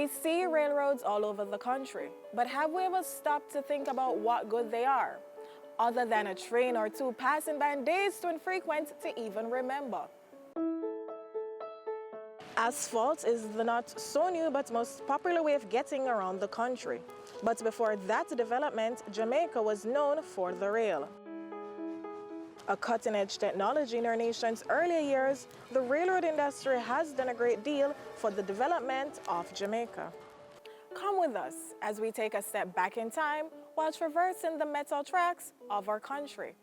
We see railroads all over the country, but have we ever stopped to think about what good they are, other than a train or two passing by and days too infrequent to even remember? Asphalt is the not so new but most popular way of getting around the country. But before that development, Jamaica was known for the rail. A cutting-edge technology in our nation's earlier years, the railroad industry has done a great deal for the development of Jamaica. Come with us as we take a step back in time while traversing the metal tracks of our country.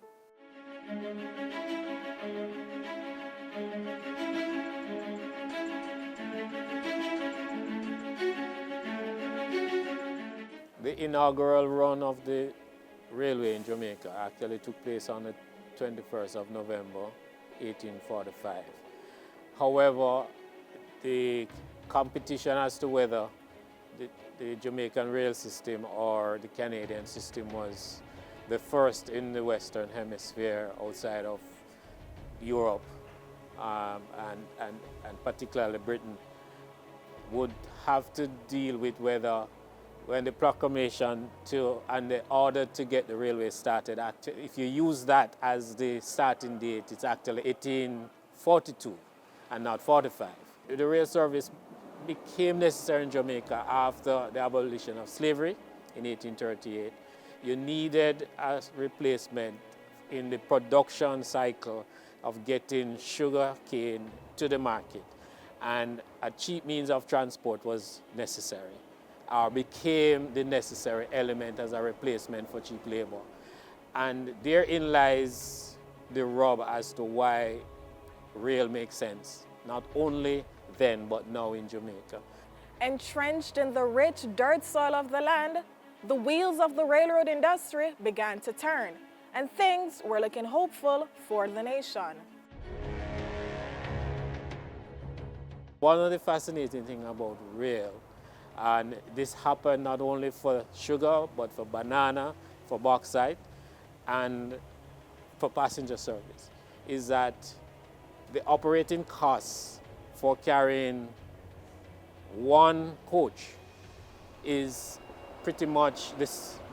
The inaugural run of the railway in Jamaica actually took place on the 21st of November, 1845. However, the competition as to whether the Jamaican rail system or the Canadian system was the first in the Western Hemisphere outside of Europe and particularly Britain would have to deal with whether when the proclamation and the order to get the railway started, if you use that as the starting date, it's actually 1842 and not 45. The rail service became necessary in Jamaica after the abolition of slavery in 1838. You needed a replacement in the production cycle of getting sugar cane to the market, and a cheap means of transport was necessary, or became the necessary element as a replacement for cheap labor. And therein lies the rub as to why rail makes sense, not only then but now in Jamaica. Entrenched in the rich dirt soil of the land, the wheels of the railroad industry began to turn, and things were looking hopeful for the nation. One of the fascinating things about rail, and this happened not only for sugar, but for banana, for bauxite, and for passenger service, is that the operating costs for carrying one coach is pretty much the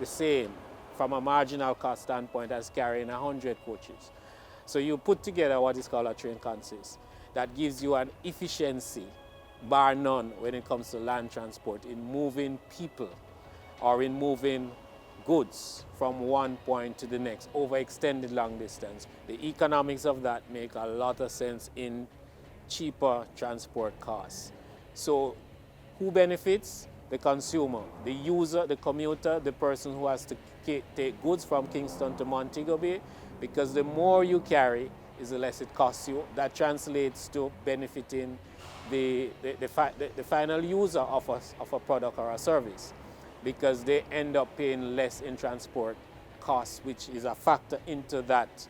same from a marginal cost standpoint as carrying 100 coaches. So you put together what is called a train consist that gives you an efficiency, bar none, when it comes to land transport in moving people or in moving goods from one point to the next over extended long distance. The economics of that make a lot of sense in cheaper transport costs. So who benefits? The consumer, the user, the commuter, the person who has to take goods from Kingston to Montego Bay, because the more you carry is the less it costs you. That translates to benefiting the final user of a product or a service, because they end up paying less in transport costs, which is a factor into that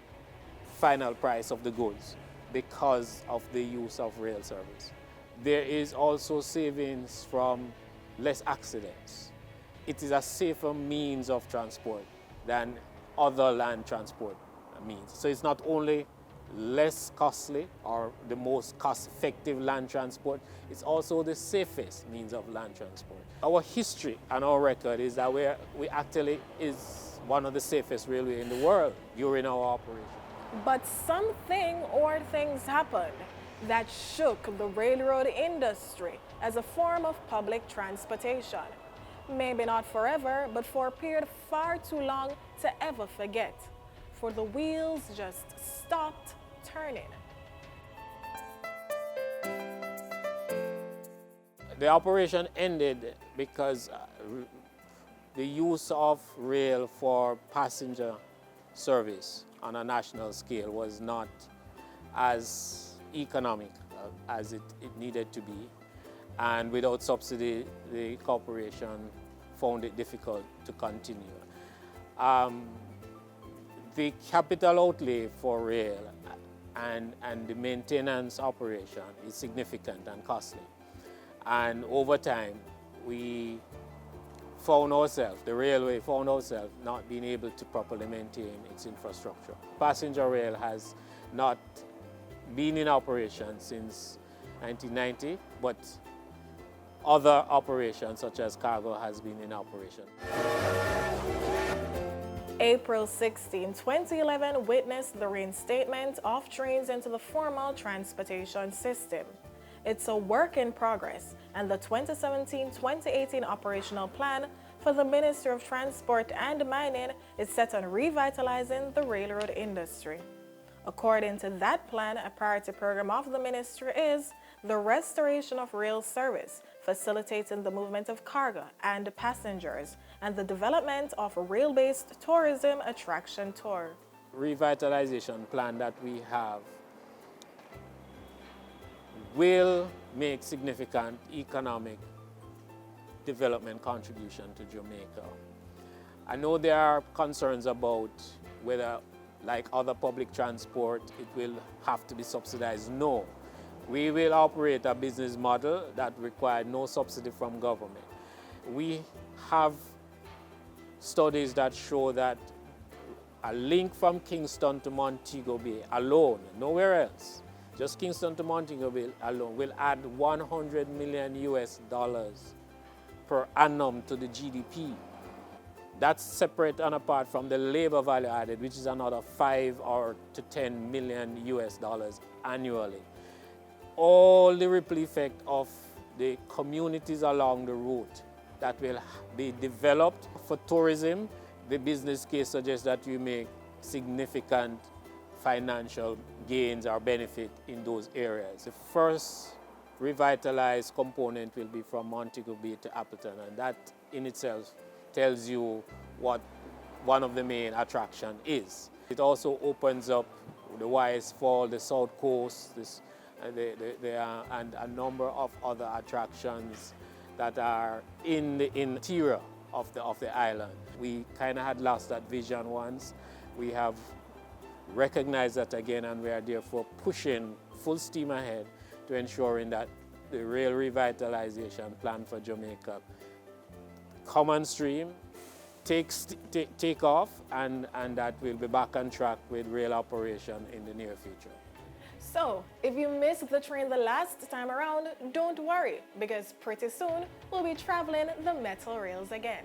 final price of the goods because of the use of rail service. There is also savings from less accidents. It is a safer means of transport than other land transport means. So it's not only less costly or the most cost-effective land transport, it's also the safest means of land transport. Our history and our record is that we actually is one of the safest railway in the world during our operation. But something or things happened that shook the railroad industry as a form of public transportation. Maybe not forever, but for a period far too long to ever forget. For the wheels just stopped turning. The operation ended because the use of rail for passenger service on a national scale was not as economic as it needed to be, and without subsidy the corporation found it difficult to continue. The capital outlay for rail and the maintenance operation is significant and costly, and over time we found ourselves, the railway found ourselves not being able to properly maintain its infrastructure. Passenger rail has not been in operation since 1990, but other operations such as cargo has been in operation. April 16, 2011 witnessed the reinstatement of trains into the formal transportation system. It's a work in progress, and the 2017-2018 operational plan for the Ministry of Transport and Mining is set on revitalizing the railroad industry. According to that plan, a priority program of the ministry is the restoration of rail service, facilitating the movement of cargo and passengers, and the development of a rail-based tourism attraction tour. Revitalization plan that we have will make significant economic development contribution to Jamaica. I know there are concerns about whether, like other public transport, it will have to be subsidized. No. We will operate a business model that requires no subsidy from government. We have studies that show that a link from Kingston to Montego Bay alone, nowhere else, just Kingston to Montego Bay alone, will add $100 million per annum to the GDP. That's separate and apart from the labor value added, which is another $5 to $10 million annually. All the ripple effect of the communities along the route that will be developed for tourism. The business case suggests that you make significant financial gains or benefit in those areas. The first revitalized component will be from Montego Bay to Appleton, and that in itself tells you what one of the main attractions is. It also opens up the Wise Fall, the South Coast, and a number of other attractions that are in the interior of the island. We kind of had lost that vision once. We have recognized that again, and we are therefore pushing full steam ahead to ensuring that the rail revitalization plan for Jamaica come on stream, take off, and that we'll be back on track with rail operation in the near future. So, if you missed the train the last time around, don't worry, because pretty soon we'll be traveling the metal rails again.